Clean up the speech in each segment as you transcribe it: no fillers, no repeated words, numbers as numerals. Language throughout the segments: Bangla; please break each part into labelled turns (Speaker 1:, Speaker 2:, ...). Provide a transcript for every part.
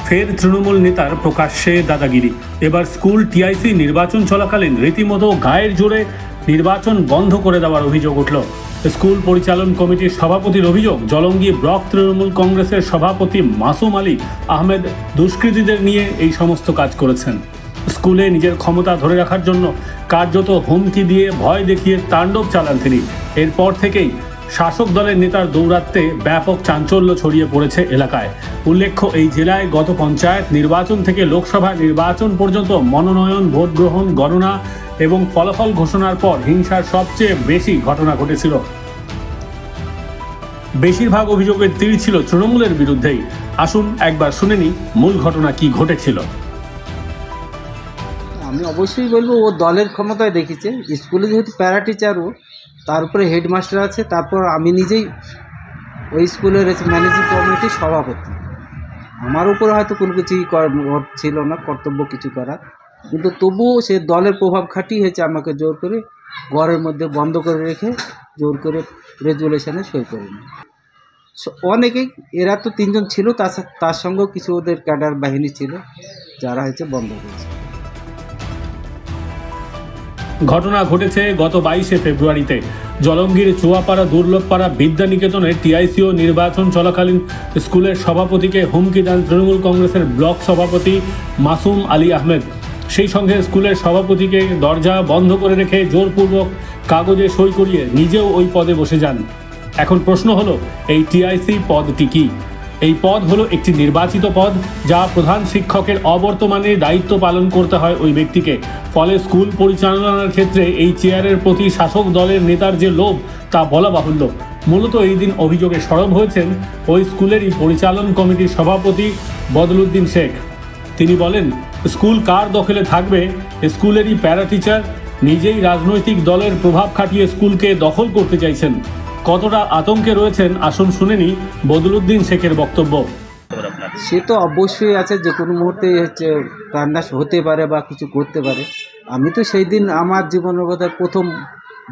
Speaker 1: ফের তৃণমূল নেতার প্রকাশ্যে দাদাগিরি। এবার স্কুল টিআইসি নির্বাচন চলাকালীন রীতিমতো গায়ের জোরে নির্বাচন বন্ধ করে দেওয়ার অভিযোগ উঠল। স্কুল পরিচালন কমিটির সভাপতির অভিযোগ, জলঙ্গি ব্লক তৃণমূল কংগ্রেসের সভাপতি মাসুম আলী আহমেদ দুষ্কৃতীদের নিয়ে এই সমস্ত কাজ করেছেন। স্কুলে নিজের ক্ষমতা ধরে রাখার জন্য কার্যত হুমকি দিয়ে ভয় দেখিয়ে তাণ্ডব চালান তিনি। এরপর থেকেই শাসক দলের নেতার দৌরাত্ম্যে ব্যাপক চাঞ্চল্য ছড়িয়ে পড়েছে এলাকায়। উল্লেখ্য, এই জেলায় গত পঞ্চায়েত নির্বাচন থেকে লোকসভা নির্বাচন পর্যন্ত মনোনয়ন, ভোট গ্রহণ, গণনা এবং ফলাফল ঘোষণার পর হিংসার সবচেয়ে বেশি ঘটনা ঘটেছিল। বেশিরভাগ অভিযোগের তীর ছিল তৃণমূলের বিরুদ্ধেই। আসুন একবার শুনে নিই মূল ঘটনা কি ঘটেছিল।
Speaker 2: আমি অবশ্যই বলবো ও দলের ক্ষমতায় দেখেছে। স্কুলে যেহেতু প্যারা টিচারও, তার উপরে হেডমাস্টার আছে, তারপর আমি নিজেই ওই স্কুলের ম্যানেজিং কমিটির সভাপতি। আমার উপরে হয়তো কোনো কিছুই ছিল না, কর্তব্য কিছু করার, কিন্তু তবুও সে দলের প্রভাব খাটিয়ে হয়েছে আমাকে জোর করে ঘরের মধ্যে বন্ধ করে রেখে জোর করে রেজুলেশনে সই করে নিই। অনেকেই, এরা তো তিনজন ছিল, তার সঙ্গেও কিছু ওদের ক্যাডার বাহিনী ছিল যারা হয়েছে বন্ধ করেছে।
Speaker 1: ঘটনা ঘটেছে গত 22শে ফেব্রুয়ারিতে জলঙ্গির চুয়াপাড়া দুর্লভপাড়া বিদ্যানিকেতনে টিআইসিও নির্বাচন চলাকালীন স্কুলের সভাপতিকে হুমকি দেন তৃণমূল কংগ্রেসের ব্লক সভাপতি মাসুম আলী আহমেদ। সেই সঙ্গে স্কুলের সভাপতিকে দরজা বন্ধ করে রেখে জোরপূর্বক কাগজে সই করিয়ে নিজেও ওই পদে বসে যান। এখন প্রশ্ন হলো, এই টিআইসি পদটি কি? এই পদ হলো একটি নির্বাচিত পদ, যা প্রধান শিক্ষকের অবর্তমানে দায়িত্ব পালন করতে হয় ওই ব্যক্তিকে। ফলে স্কুল পরিচালনার ক্ষেত্রে এই চেয়ারের প্রতি শাসক দলের নেতার যে লোভ, তা বলা বাহুল্য। মূলত এই দিন অভিযোগে সরব হয়েছেন ওই স্কুলেরই পরিচালন কমিটির সভাপতি বদলুদ্দিন শেখ। তিনি বলেন, স্কুল কার দখলে থাকবে? স্কুলেরই প্যারা টিচার নিজেই রাজনৈতিক দলের প্রভাব খাটিয়ে স্কুলকে দখল করতে চাইছেন। কতটা আতঙ্কে রয়েছেন, আসুন শুনে নিই বদলুদ্দিন শেখের বক্তব্য।
Speaker 2: সে তো অবশ্যই আছে, যে কোনো মুহূর্তে হচ্ছে প্রাণনাশ হতে পারে বা কিছু করতে পারে। আমি তো সেই দিন আমার জীবনের বোধহয় প্রথম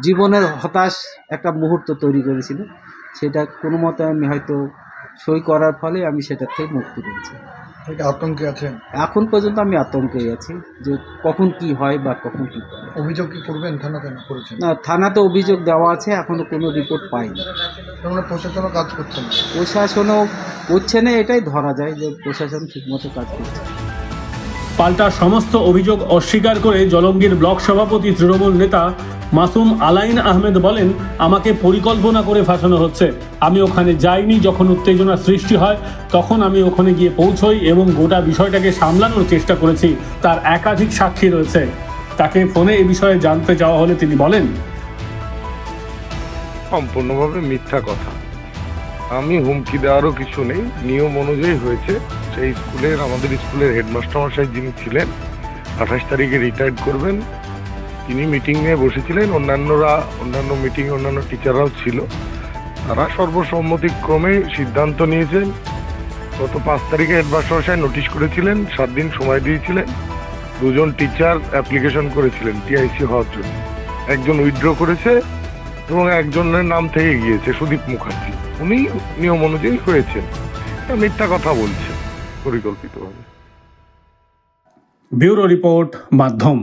Speaker 2: জীবনের হতাশ একটা মুহূর্ত তৈরি করেছিল। সেটা কোনো মতে আমি হয়তো সই করার ফলে আমি সেটার থেকে মুক্তি পেয়েছি।
Speaker 3: আতঙ্কে আছেন
Speaker 2: এখন পর্যন্ত? আমি আতঙ্কেই আছি যে কখন কি হয় বা কখন কি করে।
Speaker 3: অভিযোগ কি করবেন? থানাতে করেছেন?
Speaker 2: না, থানাতে অভিযোগ দেওয়া আছে, এখনও কোনো রিপোর্ট পাইনি।
Speaker 3: তোমরা প্রশাসনও কাজ করছে না?
Speaker 2: প্রশাসনও করছে না, এটাই ধরা যায় যে প্রশাসন ঠিকমতো কাজ করছে।
Speaker 1: পাল্টা সমস্ত অভিযোগ অস্বীকার করে জলঙ্গির ব্লক সভাপতি তৃণমূল নেতা মাসুম আলাইন আহমেদ বলেন, আমাকে পরিকল্পনা করে ফাঁসানো হচ্ছে। আমি ওখানে যাইনি। যখন উত্তেজনা সৃষ্টি হয় তখন আমি ওখানে গিয়ে পৌঁছই এবং গোটা বিষয়টাকে সামলানোর চেষ্টা করেছি। তার একাধিক সাক্ষী রয়েছে। তাকে ফোনে এই বিষয়ে জানতে চাওয়া হলে তিনি বলেন,
Speaker 4: সম্পূর্ণভাবে মিথ্যা কথা। আমি হুমকি দেওয়ারও কিছু নেই, নিয়ম অনুযায়ী হয়েছে। সেই স্কুলের, আমাদের স্কুলের হেডমাস্টার মশাই যিনি ছিলেন, 28 তারিখে রিটায়ার্ড করবেন, তিনি মিটিং নিয়ে বসেছিলেন। অন্যান্য মিটিংয়ে অন্যান্য টিচাররাও ছিল। তারা সর্বসম্মতিক্রমে সিদ্ধান্ত নিয়েছেন। গত 5 তারিখে হেডমাস্টার মশাই নোটিশ করেছিলেন, 7 দিন সময় দিয়েছিলেন। 2 জন টিচার অ্যাপ্লিকেশন করেছিলেন টিআইসি হওয়ার জন্য। একজন উইথড্র করেছে এবং একজনের নাম থেকে গিয়েছে, সুদীপ মুখার্জি। উনি নিয়ম অনুযায়ী হয়েছেন। মিথ্যা কথা বলছে পরিকল্পিতভাবে।
Speaker 1: ব্যুরো রিপোর্ট, মাধ্যম।